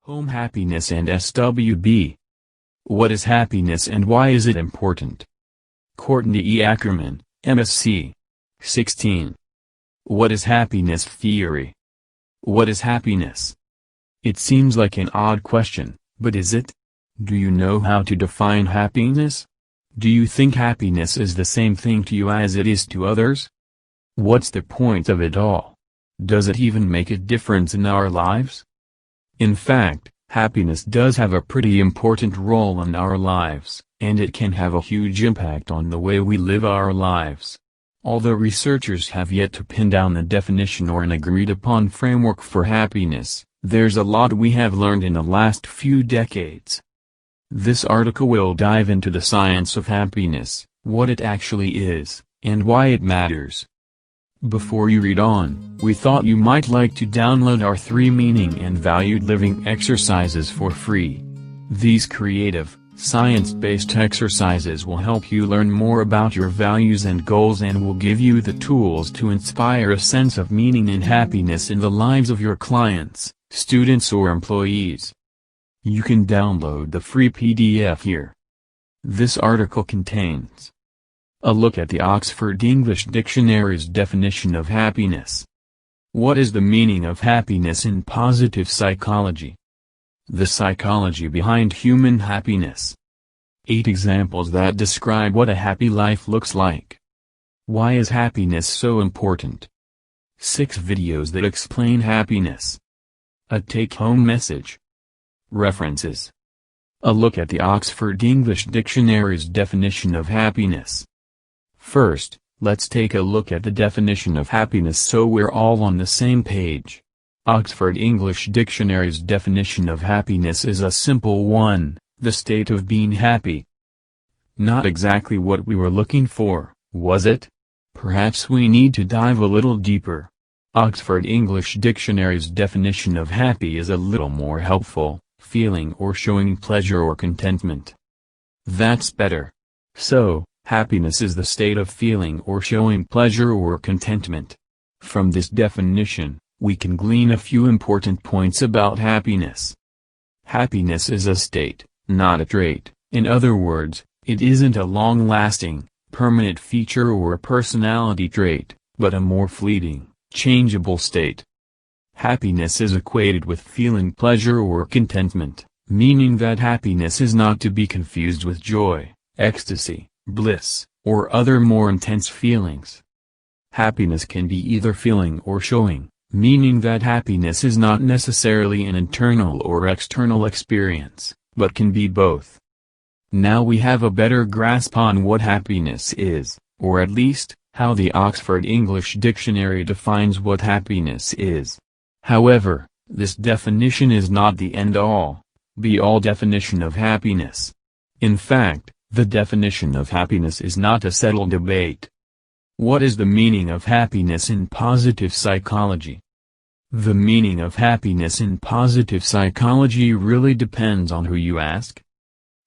Home happiness and SWB. What is happiness and why is it important? Courtney E. Ackerman, MSc. 16. What is happiness theory? What is happiness? It seems like an odd question, but is it? Do you know how to define happiness? Do you think happiness is the same thing to you as it is to others? What's the point of it all? Does it even make a difference in our lives? In fact, happiness does have a pretty important role in our lives, and it can have a huge impact on the way we live our lives. Although researchers have yet to pin down a definition or an agreed-upon framework for happiness, there's a lot we have learned in the last few decades. This article will dive into the science of happiness, what it actually is, and why it matters. Before you read on, we thought you might like to download our 3 meaning and valued living exercises for free. These creative, science-based exercises will help you learn more about your values and goals and will give you the tools to inspire a sense of meaning and happiness in the lives of your clients, students or employees. You can download the free PDF here. This article contains a look at the Oxford English Dictionary's definition of happiness. What is the meaning of happiness in positive psychology? The psychology behind human happiness. 8 examples that describe what a happy life looks like. Why is happiness so important? 6 videos that explain happiness. A take-home message. References. A look at the Oxford English Dictionary's definition of happiness. First, let's take a look at the definition of happiness so we're all on the same page. Oxford English Dictionary's definition of happiness is a simple one, the state of being happy. Not exactly what we were looking for, was it? Perhaps we need to dive a little deeper. Oxford English Dictionary's definition of happy is a little more helpful, feeling or showing pleasure or contentment. That's better. So, happiness is the state of feeling or showing pleasure or contentment. From this definition, we can glean a few important points about happiness. Happiness is a state, not a trait. In other words, it isn't a long-lasting, permanent feature or a personality trait, but a more fleeting, changeable state. Happiness is equated with feeling pleasure or contentment, meaning that happiness is not to be confused with joy, ecstasy, bliss, or other more intense feelings. Happiness can be either feeling or showing, meaning that happiness is not necessarily an internal or external experience, but can be both. Now we have a better grasp on what happiness is, or at least, how the Oxford English Dictionary defines what happiness is. However, this definition is not the end-all, be-all definition of happiness. In fact, the definition of happiness is not a settled debate. What is the meaning of happiness in positive psychology? The meaning of happiness in positive psychology really depends on who you ask.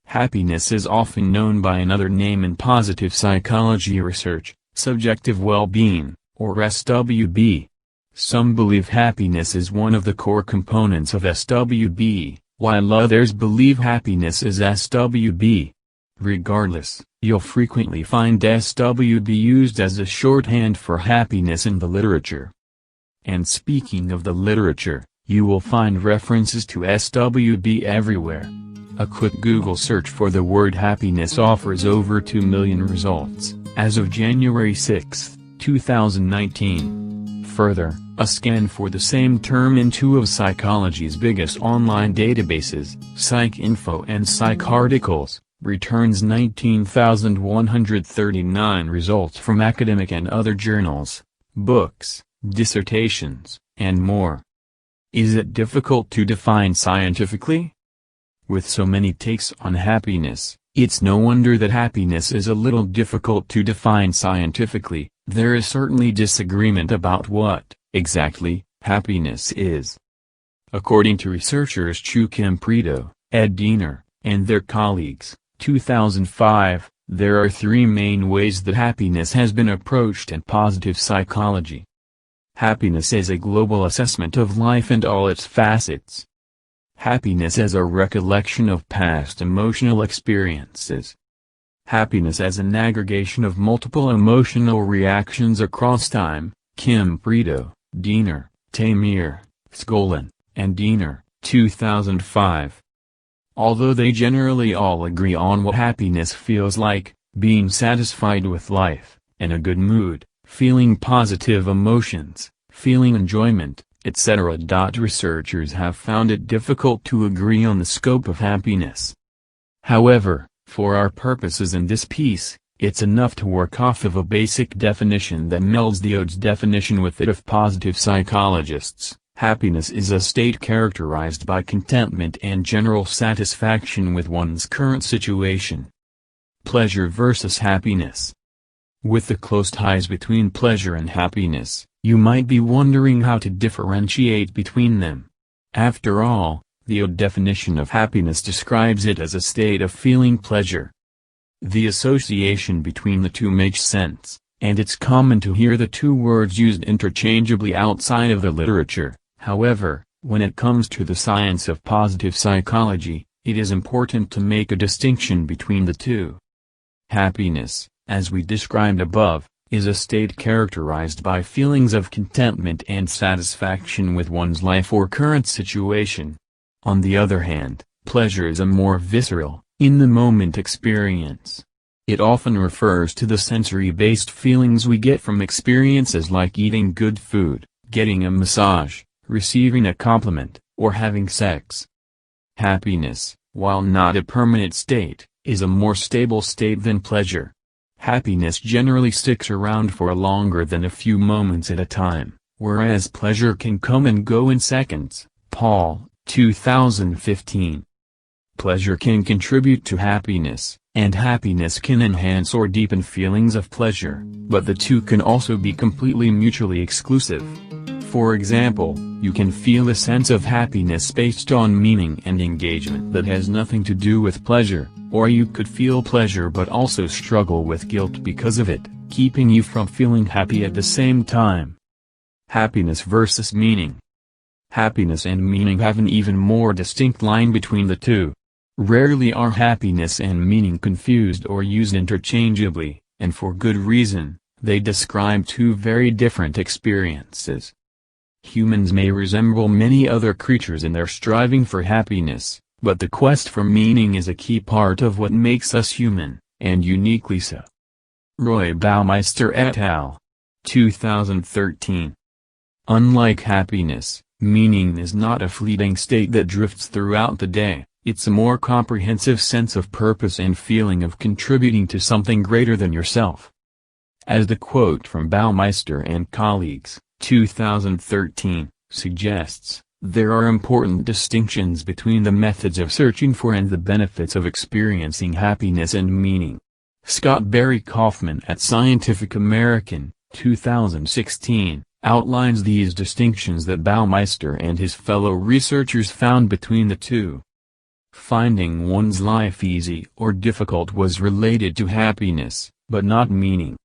Happiness is often known by another name in positive psychology research, subjective well-being, or SWB. Some believe happiness is one of the core components of SWB, while others believe happiness is SWB. Regardless, you'll frequently find SWB used as a shorthand for happiness in the literature. And speaking of the literature, you will find references to SWB everywhere. A quick Google search for the word happiness offers over 2 million results, as of January 6, 2019. Further, a scan for the same term in 2 of psychology's biggest online databases, PsycInfo and PsycArticles, returns 19,139 results from academic and other journals, books, dissertations, and more. Is it difficult to define scientifically? With so many takes on happiness, it's no wonder that happiness is a little difficult to define scientifically. There is certainly disagreement about what, exactly, happiness is. According to researchers Chu Kim Prito, Ed Diener, and their colleagues, 2005, there are 3 main ways that happiness has been approached in positive psychology. Happiness is a global assessment of life and all its facets. Happiness as a recollection of past emotional experiences. Happiness as an aggregation of multiple emotional reactions across time. Kim Prito, Diener, Tamir, Skolin, and Diener, 2005. Although they generally all agree on what happiness feels like, being satisfied with life, in a good mood, feeling positive emotions, feeling enjoyment, etc. Researchers have found it difficult to agree on the scope of happiness. However, for our purposes in this piece, it's enough to work off of a basic definition that melds the ODE's definition with that of positive psychologists. Happiness is a state characterized by contentment and general satisfaction with one's current situation. Pleasure versus happiness. With the close ties between pleasure and happiness, you might be wondering how to differentiate between them. After all, the ODE definition of happiness describes it as a state of feeling pleasure. The association between the two makes sense, and it's common to hear the two words used interchangeably outside of the literature. However, when it comes to the science of positive psychology, it is important to make a distinction between the two. Happiness, as we described above, is a state characterized by feelings of contentment and satisfaction with one's life or current situation. On the other hand, pleasure is a more visceral, in-the-moment experience. It often refers to the sensory-based feelings we get from experiences like eating good food, getting a massage, receiving a compliment, or having sex. Happiness, while not a permanent state, is a more stable state than pleasure. Happiness generally sticks around for longer than a few moments at a time, whereas pleasure can come and go in seconds. Paul, 2015. Pleasure can contribute to happiness, and happiness can enhance or deepen feelings of pleasure, but the two can also be completely mutually exclusive. For example, you can feel a sense of happiness based on meaning and engagement that has nothing to do with pleasure, or you could feel pleasure but also struggle with guilt because of it, keeping you from feeling happy at the same time. Happiness versus meaning. Happiness and meaning have an even more distinct line between the two. Rarely are happiness and meaning confused or used interchangeably, and for good reason. They describe two very different experiences. Humans may resemble many other creatures in their striving for happiness, but the quest for meaning is a key part of what makes us human, and uniquely so. Roy Baumeister et al. 2013. Unlike happiness, meaning is not a fleeting state that drifts throughout the day, it's a more comprehensive sense of purpose and feeling of contributing to something greater than yourself. As the quote from Baumeister and colleagues, 2013, suggests, there are important distinctions between the methods of searching for and the benefits of experiencing happiness and meaning. Scott Barry Kaufman at Scientific American, 2016, outlines these distinctions that Baumeister and his fellow researchers found between the two. Finding one's life easy or difficult was related to happiness, but not meaning.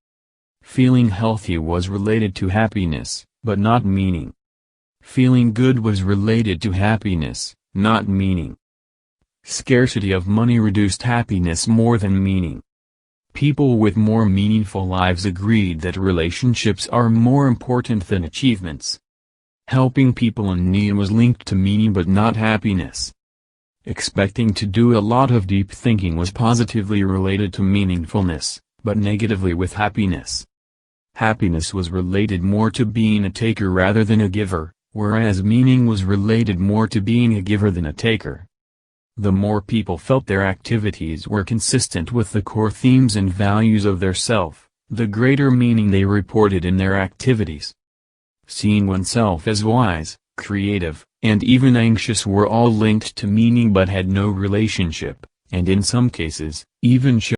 Feeling healthy was related to happiness, but not meaning. Feeling good was related to happiness, not meaning. Scarcity of money reduced happiness more than meaning. People with more meaningful lives agreed that relationships are more important than achievements. Helping people in need was linked to meaning but not happiness. Expecting to do a lot of deep thinking was positively related to meaningfulness, but negatively with happiness. Happiness was related more to being a taker rather than a giver, whereas meaning was related more to being a giver than a taker. The more people felt their activities were consistent with the core themes and values of their self, the greater meaning they reported in their activities. Seeing oneself as wise, creative, and even anxious were all linked to meaning but had no relationship, and in some cases, even